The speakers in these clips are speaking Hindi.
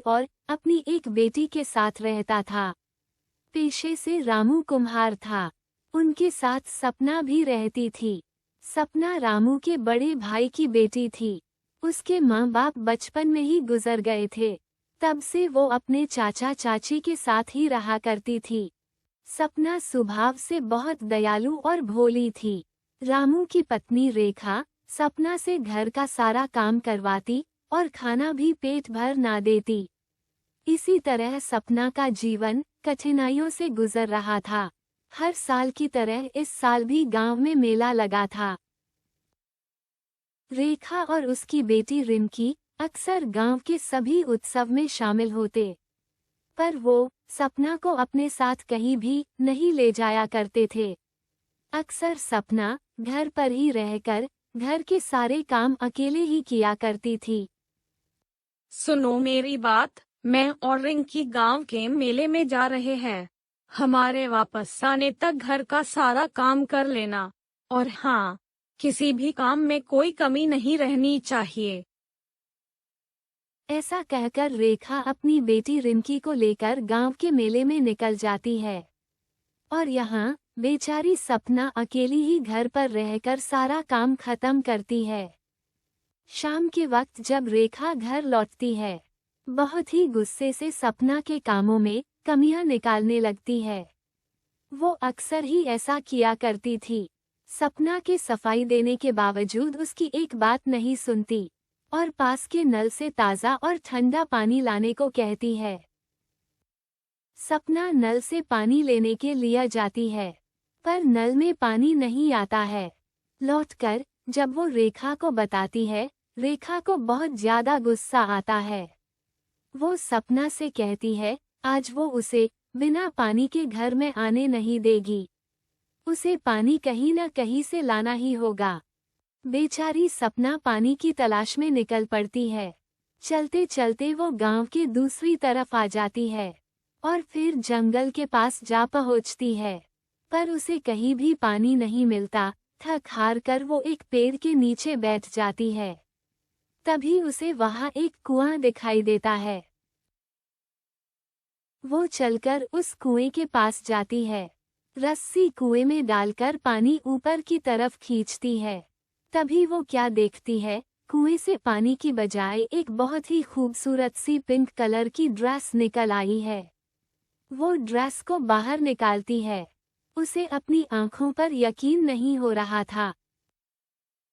और अपनी एक बेटी के साथ रहता था। पेशे से रामू कुम्हार था। उनके साथ सपना भी रहती थी। सपना रामू के बड़े भाई की बेटी थी। उसके माँ बाप बचपन में ही गुजर गए थे। तब से वो अपने चाचा चाची के साथ ही रहा करती थी। सपना स्वभाव से बहुत दयालु और भोली थी। रामू की पत्नी रेखा सपना से घर का सारा काम करवाती और खाना भी पेट भर ना देती। इसी तरह सपना का जीवन कठिनाइयों से गुजर रहा था। हर साल की तरह इस साल भी गांव में मेला लगा था। रेखा और उसकी बेटी रिंकी अक्सर गांव के सभी उत्सव में शामिल होते, पर वो सपना को अपने साथ कहीं भी नहीं ले जाया करते थे। अक्सर सपना घर पर ही रहकर घर के सारे काम अकेले ही किया करती थी। सुनो मेरी बात, मैं और रिंकी गांव के मेले में जा रहे हैं। हमारे वापस आने तक घर का सारा काम कर लेना, और हाँ, किसी भी काम में कोई कमी नहीं रहनी चाहिए। ऐसा कहकर रेखा अपनी बेटी रिंकी को लेकर गांव के मेले में निकल जाती है। और यहाँ बेचारी सपना अकेली ही घर पर रहकर सारा काम खत्म करती है। शाम के वक्त जब रेखा घर लौटती है, बहुत ही गुस्से से सपना के कामों में कमियां निकालने लगती है। वो अक्सर ही ऐसा किया करती थी। सपना के सफाई देने के बावजूद उसकी एक बात नहीं सुनती और पास के नल से ताज़ा और ठंडा पानी लाने को कहती है। सपना नल से पानी लेने के लिए जाती है, पर नल में पानी नहीं आता है। लौटकर जब वो रेखा को बताती है, रेखा को बहुत ज्यादा गुस्सा आता है। वो सपना से कहती है आज वो उसे बिना पानी के घर में आने नहीं देगी। उसे पानी कहीं न कहीं से लाना ही होगा। बेचारी सपना पानी की तलाश में निकल पड़ती है। चलते चलते वो गांव के दूसरी तरफ आ जाती है और फिर जंगल के पास जा पहुंचती है, पर उसे कहीं भी पानी नहीं मिलता। थक हार कर वो एक पेड़ के नीचे बैठ जाती है। तभी उसे वहां एक कुआं दिखाई देता है। वो चलकर उस कुएं के पास जाती है। रस्सी कुएं में डालकर पानी ऊपर की तरफ खींचती है। तभी वो क्या देखती है, कुएं से पानी की बजाय एक बहुत ही खूबसूरत सी पिंक कलर की ड्रेस निकल आई है। वो ड्रेस को बाहर निकालती है। उसे अपनी आंखों पर यकीन नहीं हो रहा था।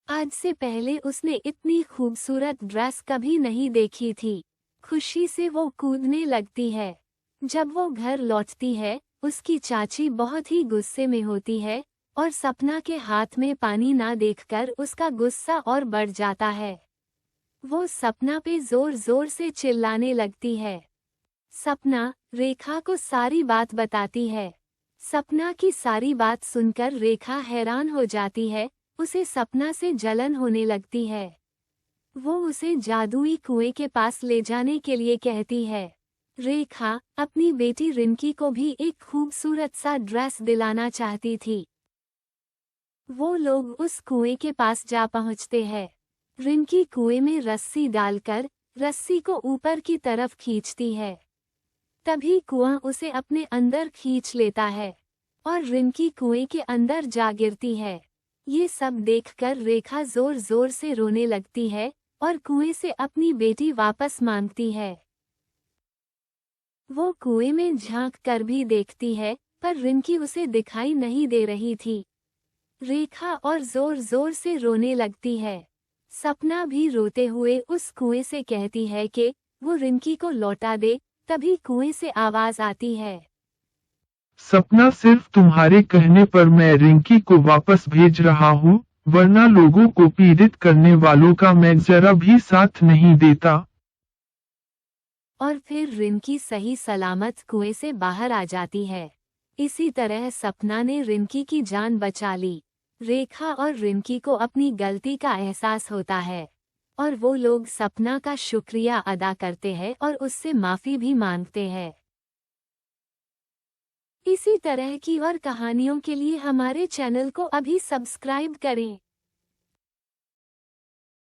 आज से पहले उसने इतनी खूबसूरत ड्रेस कभी नहीं देखी थी। खुशी से वो कूदने लगती है। जब वो घर लौटती है, उसकी चाची बहुत ही गुस्से में होती है और सपना के हाथ में पानी ना देखकर उसका गुस्सा और बढ़ जाता है। वो सपना पे जोर जोर से चिल्लाने लगती है। सपना रेखा को सारी बात बताती है। सपना की सारी बात सुनकर रेखा हैरान हो जाती है। उसे सपना से जलन होने लगती है। वो उसे जादुई कुएं के पास ले जाने के लिए कहती है। रेखा अपनी बेटी रिंकी को भी एक खूबसूरत सा ड्रेस दिलाना चाहती थी। वो लोग उस कुएं के पास जा पहुंचते हैं। रिंकी कुएं में रस्सी डालकर रस्सी को ऊपर की तरफ खींचती है। तभी कुआं उसे अपने अंदर खींच लेता है और रिंकी कुएं के अंदर जा गिरती है। ये सब देखकर रेखा जोर जोर से रोने लगती है और कुएं से अपनी बेटी वापस मांगती है। वो कुएं में झांक कर भी देखती है, पर रिंकी उसे दिखाई नहीं दे रही थी। रेखा और जोर जोर से रोने लगती है। सपना भी रोते हुए उस कुएं से कहती है कि वो रिंकी को लौटा दे। तभी कुएं से आवाज आती है। सपना सिर्फ तुम्हारे कहने पर मैं रिंकी को वापस भेज रहा हूँ, वरना लोगों को पीड़ित करने वालों का मैं जरा भी साथ नहीं देता। और फिर रिंकी सही सलामत कुएं से बाहर आ जाती है। इसी तरह सपना ने रिंकी की जान बचा ली। रेखा और रिंकी को अपनी गलती का एहसास होता है और वो लोग सपना का शुक्रिया अदा करते हैं और उससे माफी भी मांगते हैं। इसी तरह की और कहानियों के लिए हमारे चैनल को अभी सब्सक्राइब करें।